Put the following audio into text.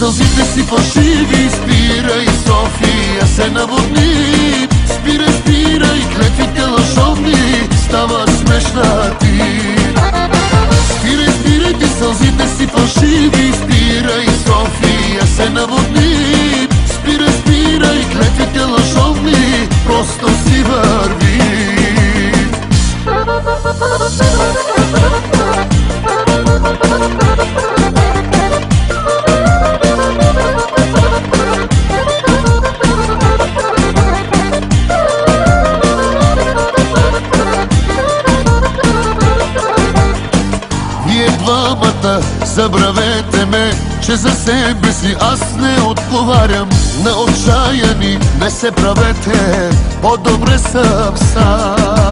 Сълзите си фалшиви, спирай, София се наводни. Спирай, спирай, клетвите лъжовни стават смешна ти. Спирай, спирай, ти сълзите си фалшиви, спирай, София се наводни. Спирай, спирай, клетвите лъжовни просто си върви. Вие двамата забравете ме, че за себе си аз не отговарям. На отчаяни не се правете, по-добре съм сам.